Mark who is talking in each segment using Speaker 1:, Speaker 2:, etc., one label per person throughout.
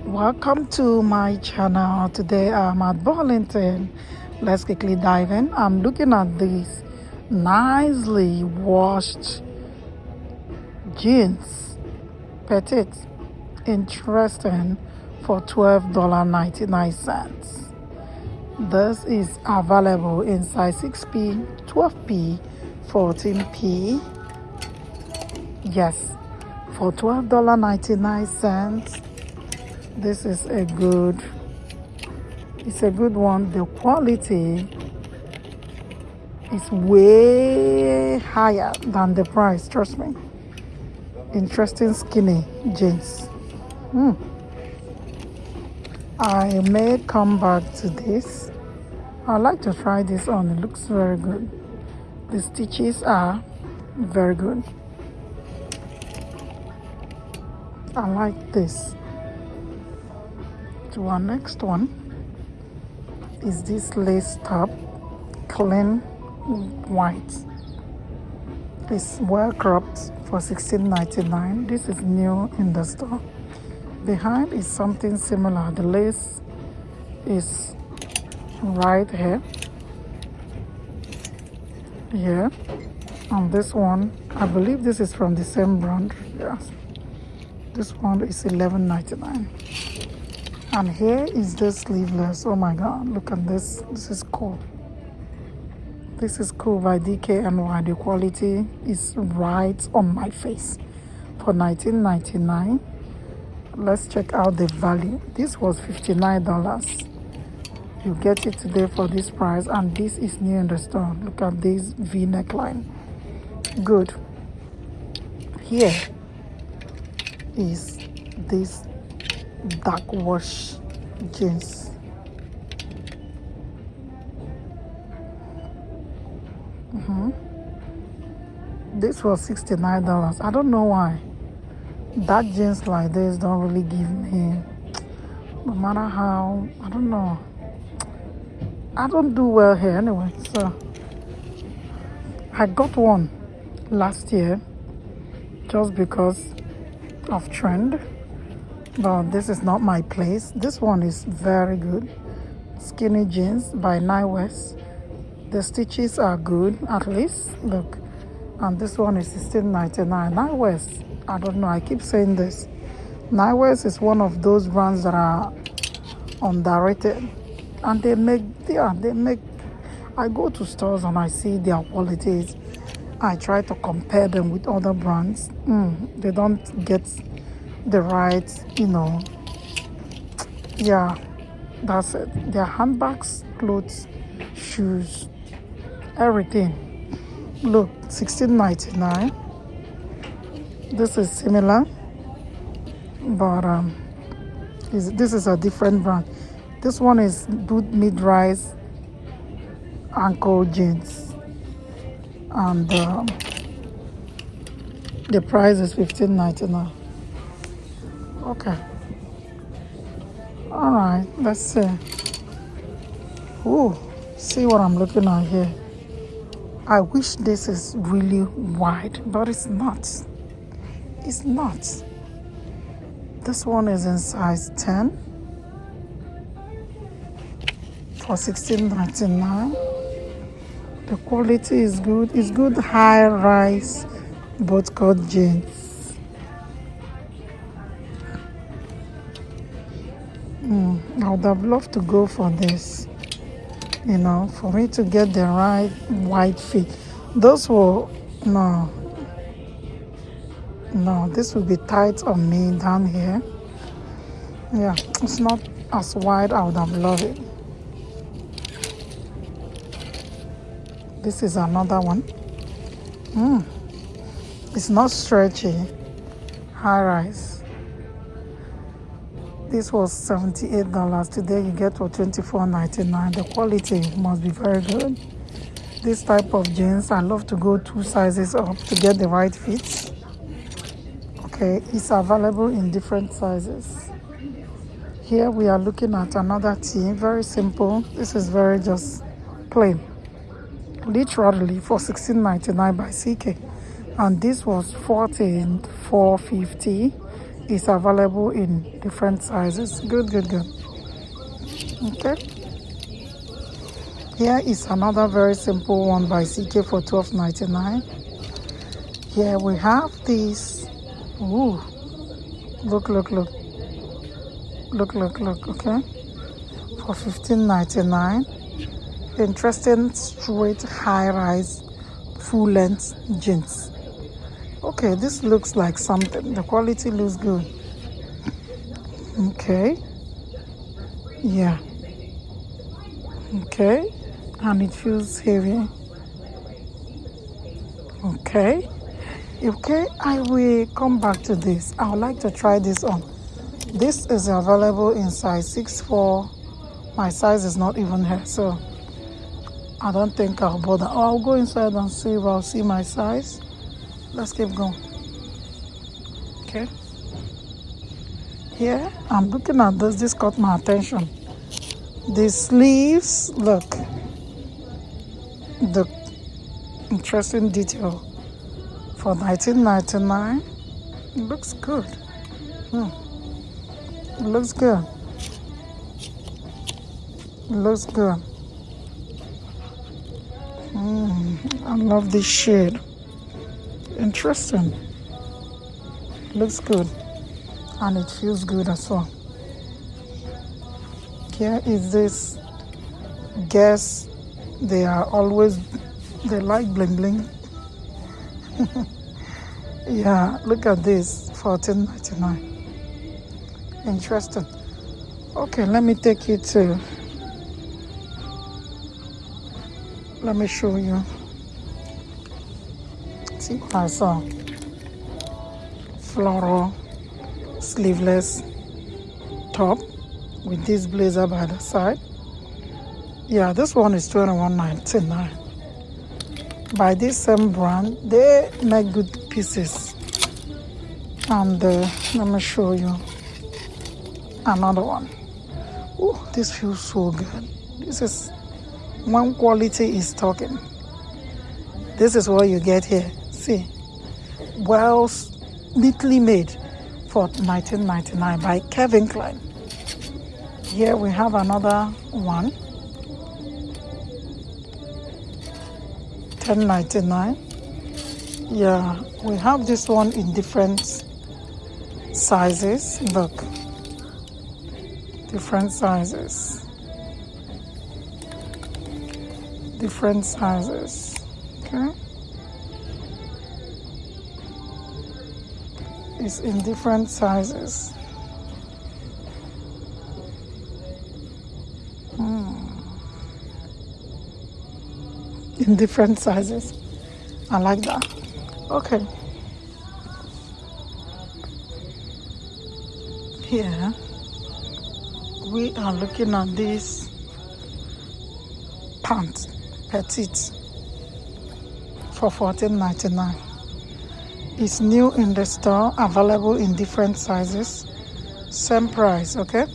Speaker 1: Welcome to my channel. Today I'm at Burlington. Let's quickly dive in. I'm looking at these nicely washed jeans, petite, interesting, for $12.99. This is available in size 6P, 12P, 14P. Yes, for $12.99. This is it's a good one. The quality is way higher than the price, trust me. Interesting skinny jeans. I may come back to this. I'd like to try this on. It looks very good. The stitches are very good. I like this. To our next one is this lace top, clean white. It's well cropped for $16.99. This is new in the store. Behind is something similar. The lace is right here. And this one, I believe this is from the same brand. Yes. This one is $11.99. And here is the sleeveless. Oh my god, look at this. This is cool. This is cool by DKNY. The quality is right on my face for $19.99. Let's check out the value. This was $59. You get it today for this price, and this is new in the store. Look at this V neckline. Good. Here is this dark wash jeans. This was $69. I don't know why dark jeans like this don't really give me, no matter how, I don't know, I don't do well here anyway. So I got one last year just because of trend, but this is not my place. This one is very good. Skinny jeans by maxx. The stitches are good, at least. Look, and this one is $16.99. maxx, I don't know, I keep saying this. maxx is one of those brands that are underrated, and they make. I go to stores and I see their qualities. I try to compare them with other brands. They don't get the right, yeah, that's it. Their handbags, clothes, shoes, everything. Look, $16.99. This is similar, but this is a different brand. This one is boot mid-rise ankle jeans, and the price is $15.99. Okay. All right, let's see. Ooh, see what I'm looking at here. I wish this is really wide, but it's not. It's not. This one is in size 10 for $16.99. The quality is good. It's good high-rise bootcut jeans. I would have loved to go for this, for me to get the right wide fit. Those were, no, this will be tight on me down here. Yeah, it's not as wide. I would have loved it. This is another one. It's not stretchy. High rise. This was $78. Today you get for $24.99. The quality must be very good. This type of jeans, I love to go 2 sizes up to get the right fit. Okay, it's available in different sizes. Here we are looking at another tee, very simple. This is very just plain. Literally for $16.99 by CK. And this was $14.450 is available in different sizes. Good, good, good. Okay. Here is another very simple one by CK for $12.99. Here we have this. Ooh, look, look, look. Look, look, look, okay. For $15.99. Interesting straight high-rise full-length jeans. Okay, this looks like something. The quality looks good. Okay. Yeah. Okay. And it feels heavy. Okay. Okay, I will come back to this. I would like to try this on. This is available in size 6'4". My size is not even here, so I don't think I'll bother. Oh, I'll go inside and see if I'll see my size. Let's keep going. Okay. Here, I'm looking at this. This caught my attention. The sleeves, look. The interesting detail for $19.99. It looks good. It looks good. It looks good. I love this shade. Interesting. Looks good. And it feels good as well. Here is this. Guess they like bling bling. Yeah, look at this. $14.99. Interesting. Okay, let me take you to. Let me show you. See what I saw. Floral, sleeveless top with this blazer by the side. Yeah, this one is $21.99. By this same brand, they make good pieces. And let me show you another one. Oh, this feels so good. This is when quality is talking. This is what you get here. See, well, neatly made for $19.99 by Kevin Klein. Here we have another one. $10.99. Yeah, we have this one in different sizes. Look, different sizes. Different sizes. Okay. It's in different sizes. In different sizes. I like that. Okay. Here we are looking at this pants, petite, for $14.99. It's new in the store, available in different sizes, same price. Okay.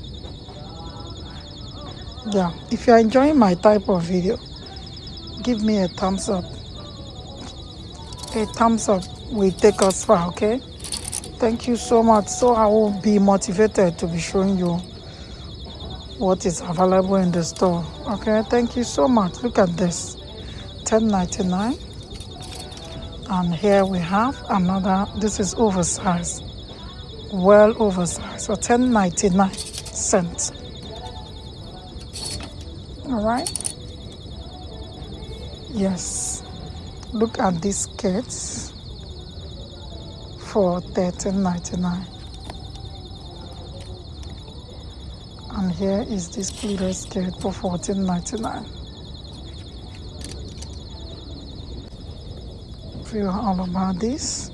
Speaker 1: Yeah, if you're enjoying my type of video, give me a thumbs up. A thumbs up will take us far. Okay. Thank you so much. So I will be motivated to be showing you what is available in the store. Okay, thank you so much. Look at this. $10.99. And here we have another. This is oversized. Well oversized. So $10.99. Alright. Yes. Look at these skirts for $13.99. And here is this pleated skirt for $14.99. If you are all about this,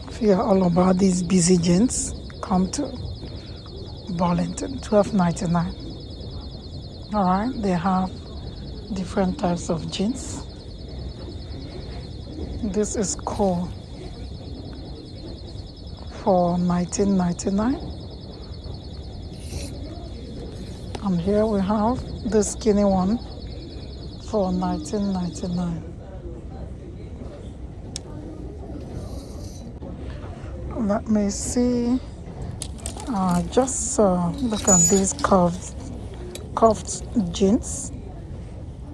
Speaker 1: if you are all about these busy jeans, come to Burlington, $12.99. All right, they have different types of jeans. This is cool for $19.99. And here we have the skinny one for $19.99. Let me see. Just look at these cuffed jeans.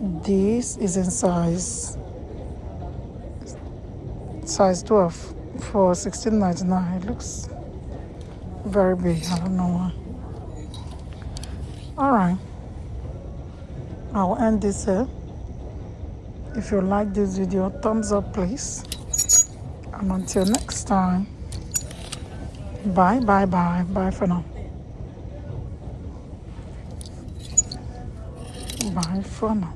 Speaker 1: This is in size 12 for $16.99. It looks very big. I don't know why. All right, I'll end this here. If you like this video, thumbs up please. And until next time, bye for now. Bye for now.